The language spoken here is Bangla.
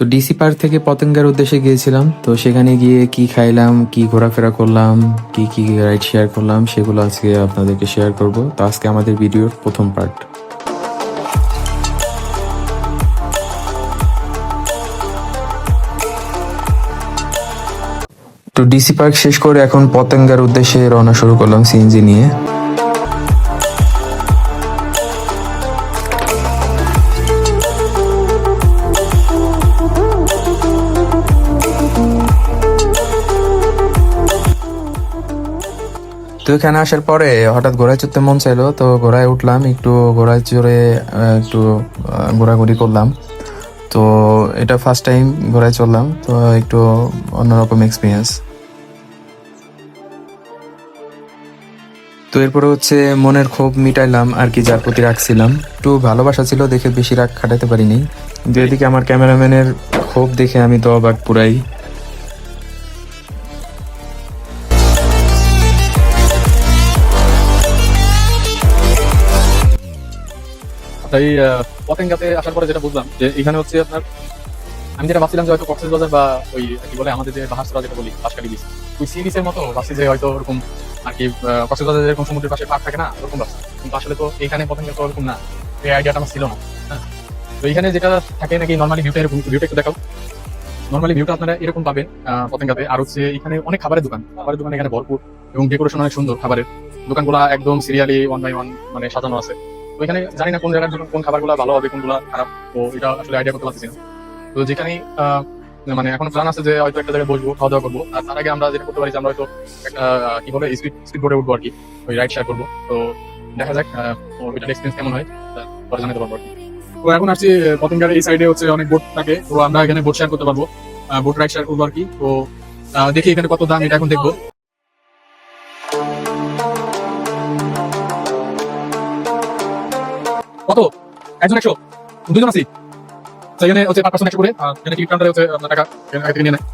তো ডিসি পার্ক থেকে পতেঙ্গার উদ্দেশ্যে গিয়েছিলাম। তো সেখানে গিয়ে কি খাইলাম, কি ঘোরাফেরা করলাম, কি কি রাইড শেয়ার করলাম, সেগুলো আজকে আপনাদেরকে শেয়ার করব। তো আজকে আমাদের ভিডিওর প্রথম পার্ট। তো ডিসি পার্ক শেষ করে এখন পতেঙ্গার উদ্দেশ্যে রওনা শুরু করলাম সিএনজি নিয়ে। তো এখানে আসার পরে হঠাৎ ঘোড়ায় চড়তে মন চাইলো, তো ঘোড়ায় উঠলাম, একটু ঘোড়ায় চড়ে একটু ঘোরাঘুরি করলাম। তো এটা ফার্স্ট টাইম ঘোড়ায় চড়লাম, তো একটু অন্যরকম এক্সপিরিয়েন্স। তো এরপরে হচ্ছে মনের ক্ষোভ মিটাইলাম আর কি, যার প্রতি রাখছিলাম। একটু ভালোবাসা ছিল দেখে বেশি রাগ খাটাতে পারিনি। কিন্তু এদিকে আমার ক্যামেরাম্যানের ক্ষোভ দেখে আমি তো অবাক পুরাই। তাই পতেঙ্গাতে আসার পরে যেটা বুঝলাম যে এখানে হচ্ছে আপনার, আমি যেটা ভাবছিলাম যে হয়তো কক্সবাজার বা ওই কি বলে আমাদের যে বাহাসরা যেটা বলি বাঁশখালী বিচ, ওই সি বিচের মতো ভাবছি যে হয়তো ওরকম আর কি, কক্সবাজার যেরকম সমুদ্রের পাশে পার্ক থাকে না ওরকম ভাবছি, কিন্তু আসলে তো এখানে পতেঙ্গা তো ওরকম না। এই আইডিয়াটা আমার ছিল না। হ্যাঁ, তো এখানে যেটা থাকে নাকি নর্মালি ভিউটা এরকম, ভিউটা একটু দেখাও। নর্মালি ভিউটা আপনারা এরকম পাবেন পতেঙ্গাতে। আর হচ্ছে এখানে অনেক খাবারের দোকান, এখানে ভরপুর, এবং ডেকোরেশন অনেক সুন্দর। খাবারের দোকানগুলো একদম সিরিয়ালি 1 বাই 1 মানে সাজানো আছে। তো এখানে জানি না কোন জায়গার জন্য কোন খাবারগুলো ভালো হবে, কোনগুলো খারাপ, তো এটা আসলে আইডিয়া করতে পারতেছি না। তো যেখানে মানে এখন প্ল্যান আছে যে হয়তো একটা জায়গায় বসবো, খাওয়া দাওয়া করবো। আর তার আগে আমরা যেটা করতে পারি যে আমরা হয়তো একটা কি বলে স্পিড বোর্ডে উঠবো আর কি, ওই রাইড শেয়ার করবো। তো দেখা যাক ওইটার এক্সপিরিয়েন্স কেমন হয়, পরে জানাতে পারবো আর কি। তো এখন আসছি পতেঙ্গার এই সাইডে হচ্ছে অনেক বোট থাকে, তো আমরা এখানে বোট শেয়ার করতে পারবো, বোট রাইড শেয়ার করবো আর কি। তো দেখি এখানে কত দাম, এটা এখন দেখবো। কত? একজন 100, দুজন আছি। তো এখানে হচ্ছে পার পার্সন 100 করে, এখানে টিকিট কাউন্টারে হচ্ছে আপনার টাকা এখান থেকে নিয়ে নেয়।